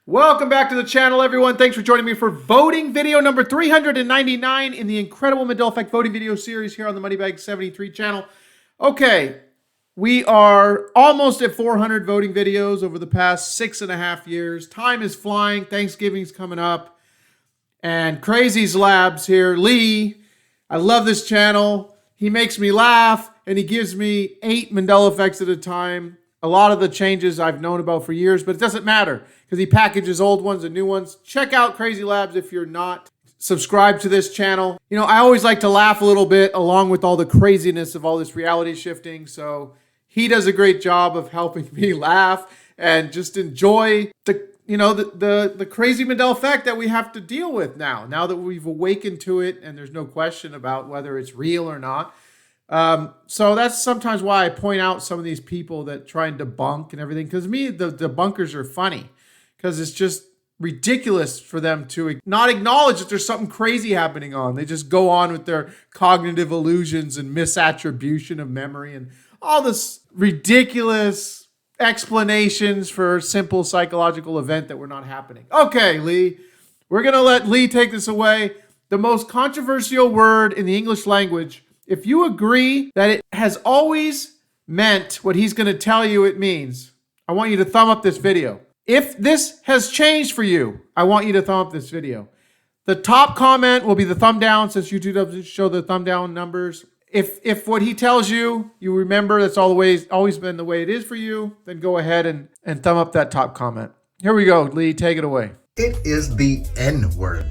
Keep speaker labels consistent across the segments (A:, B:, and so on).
A: Welcome back to the channel, everyone. Thanks for joining me for voting video number 399 in the incredible Mandela Effect voting video series here on the Moneybag 73 channel. Okay, we are almost at 400 voting videos over the past 6.5 years. Time is flying. Thanksgiving's coming up. And Crazy's Labs here. Lee, I love this channel. He makes me laugh, and he gives me 8 Mandela Effects at a time. A lot of the changes I've known about for years, but it doesn't matter because he packages old ones and new ones. Check out Crazy Labs if you're not subscribed to this channel. You know, I always like to laugh a little bit along with all the craziness of all this reality shifting. So he does a great job of helping me laugh and just enjoy the crazy Mandela Effect that we have to deal with now that we've awakened to it and there's no question about whether it's real or not. So that's sometimes why I point out some of these people that try and debunk and everything. Because to me, the debunkers are funny because it's just ridiculous for them to not acknowledge that there's something crazy happening on. They just go on with their cognitive illusions and misattribution of memory and all this ridiculous explanations for a simple psychological event that were not happening. Okay, Lee, we're going to let Lee take this away. The most controversial word in the English language. If you agree that it has always meant what he's going to tell you it means, I want you to thumb up this video. If this has changed for you, I want you to thumb up this video. The top comment will be the thumb down since YouTube doesn't show the thumb down numbers. If what he tells you, you remember that's always been the way it is for you, then go ahead and thumb up that top comment. Here we go, Lee, take it away.
B: It is the N-word.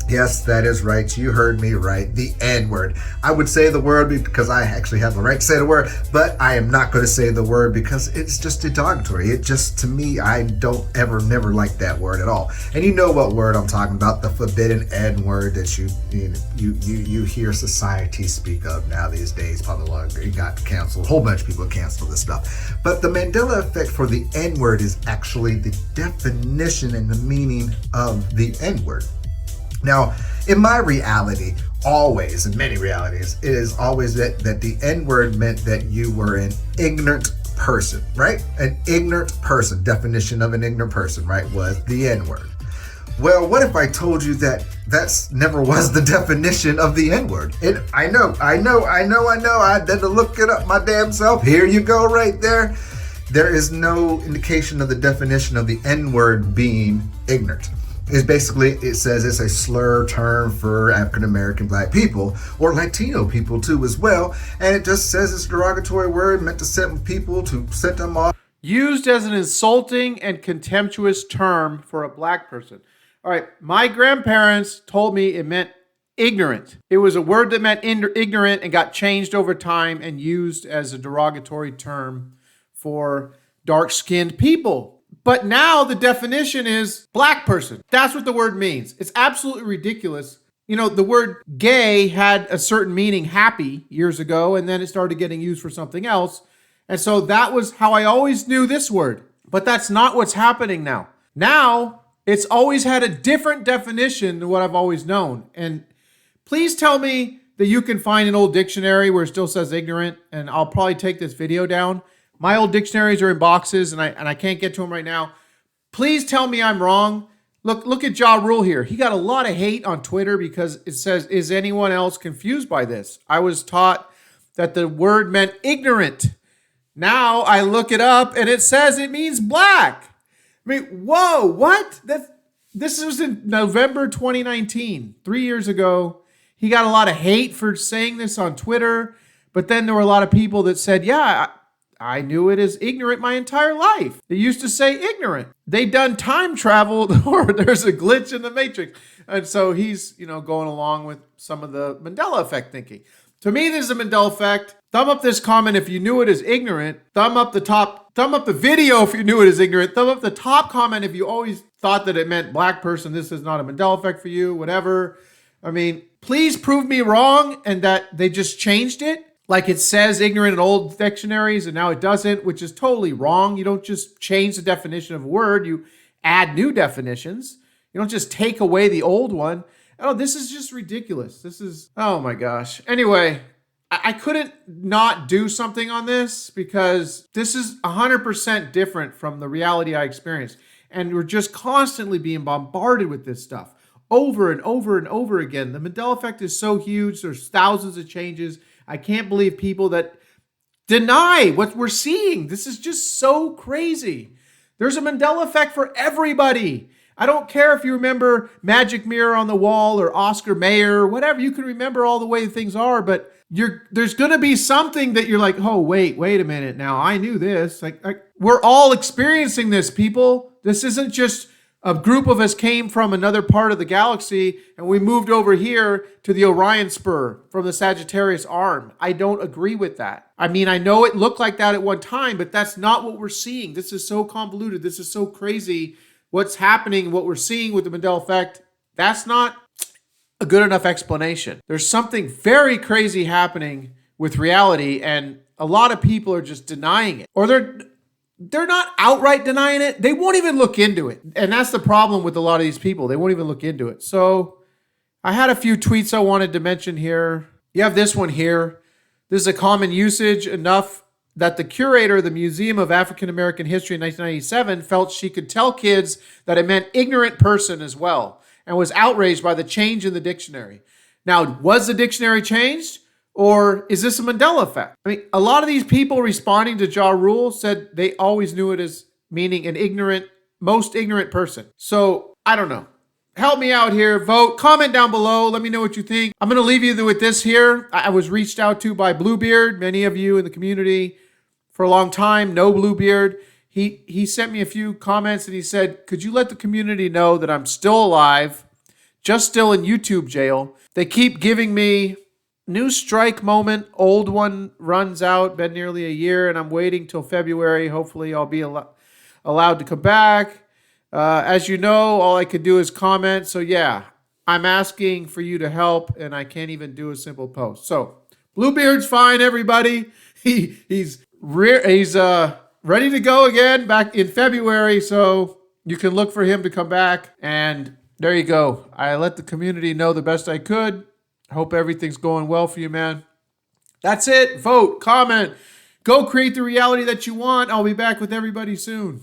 B: Yes, that is right. You heard me right. The N-word. I would say the word because I actually have the right to say the word, but I am not going to say the word because it's just derogatory. It just, to me, I don't never like that word at all. And you know what word I'm talking about, the forbidden N-word that you hear society speak of now these days. Probably got canceled. A whole bunch of people canceled this stuff. But the Mandela Effect for the N-word is actually the definition and the meaning of the N-word. Now, in my reality, always, in many realities, it is always that the N-word meant that you were an ignorant person, right? An ignorant person, definition of an ignorant person, right, was the N-word. Well, what if I told you that that's never was the definition of the N-word? I know. I had to look it up my damn self. Here you go right there. There is no indication of the definition of the N-word being ignorant. Is basically, it says it's a slur term for African-American black people or Latino people too as well. And it just says it's a derogatory word meant to set people to set them off.
A: Used as an insulting and contemptuous term for a black person. All right, my grandparents told me it meant ignorant. It was a word that meant ignorant and got changed over time and used as a derogatory term for dark-skinned people. But now the definition is black person. That's what the word means. It's absolutely ridiculous. You know, the word gay had a certain meaning, happy, years ago, and then it started getting used for something else. And so that was how I always knew this word. But that's not what's happening now. Now, it's always had a different definition than what I've always known. And please tell me that you can find an old dictionary where it still says ignorant, and I'll probably take this video down. My old dictionaries are in boxes, and I can't get to them right now. Please tell me I'm wrong. Look at Ja Rule here. He got a lot of hate on Twitter because it says, is anyone else confused by this? I was taught that the word meant ignorant. Now I look it up, and it says it means black. I mean, whoa, what? This was in November 2019, 3 years ago. He got a lot of hate for saying this on Twitter, but then there were a lot of people that said, yeah, I knew it as ignorant my entire life. They used to say ignorant. They done time traveled or there's a glitch in the matrix. And so he's, going along with some of the Mandela Effect thinking. To me, this is a Mandela Effect. Thumb up this comment if you knew it as ignorant. Thumb up the video if you knew it as ignorant. Thumb up the top comment if you always thought that it meant black person. This is not a Mandela Effect for you, whatever. I mean, please prove me wrong and that they just changed it. Like it says ignorant in old dictionaries and now it doesn't, which is totally wrong. You don't just change the definition of a word. You add new definitions. You don't just take away the old one. Oh, this is just ridiculous. Oh my gosh. Anyway, I couldn't not do something on this because this is 100% different from the reality I experienced. And we're just constantly being bombarded with this stuff over and over and over again. The Mandela effect is so huge. There's thousands of changes. I can't believe people that deny what we're seeing. This is just so crazy. There's a Mandela effect for everybody. I don't care if you remember Magic Mirror on the Wall or Oscar Mayer or whatever. You can remember all the way things are, but there's going to be something that you're like, oh, wait a minute. Now I knew this. Like we're all experiencing this, people. This isn't just a group of us came from another part of the galaxy and we moved over here to the Orion Spur from the Sagittarius arm. I don't agree with that. I mean, I know it looked like that at one time, but that's not what we're seeing. This is so convoluted. This is so crazy. What's happening, what we're seeing with the Mandela effect, that's not a good enough explanation. There's something very crazy happening with reality, and a lot of people are just denying it. Or they're not outright denying it. They won't even look into it. And that's the problem with a lot of these people. They won't even look into it. So I had a few tweets I wanted to mention here. You have this one here. This is a common usage enough that the curator of the Museum of African American History in 1997 felt she could tell kids that it meant ignorant person as well, and was outraged by the change in the dictionary. Now, was the dictionary changed? Or is this a Mandela effect? I mean, a lot of these people responding to Ja Rule said they always knew it as meaning an most ignorant person. So, I don't know. Help me out here. Vote. Comment down below. Let me know what you think. I'm going to leave you with this here. I was reached out to by Bluebeard. Many of you in the community for a long time know Bluebeard. He sent me a few comments and he said, could you let the community know that I'm still alive, just still in YouTube jail? They keep giving me new strike moment. Old one runs out, been nearly a year, and I'm waiting till February. Hopefully I'll be allowed to come back. As you know, all I could do is comment. So yeah, I'm asking for you to help, and I can't even do a simple post. So Bluebeard's fine, everybody. He's ready to go again back in February. So you can look for him to come back. And there you go. I let the community know the best I could. Hope everything's going well for you, man. That's it. Vote, comment, go create the reality that you want. I'll be back with everybody soon.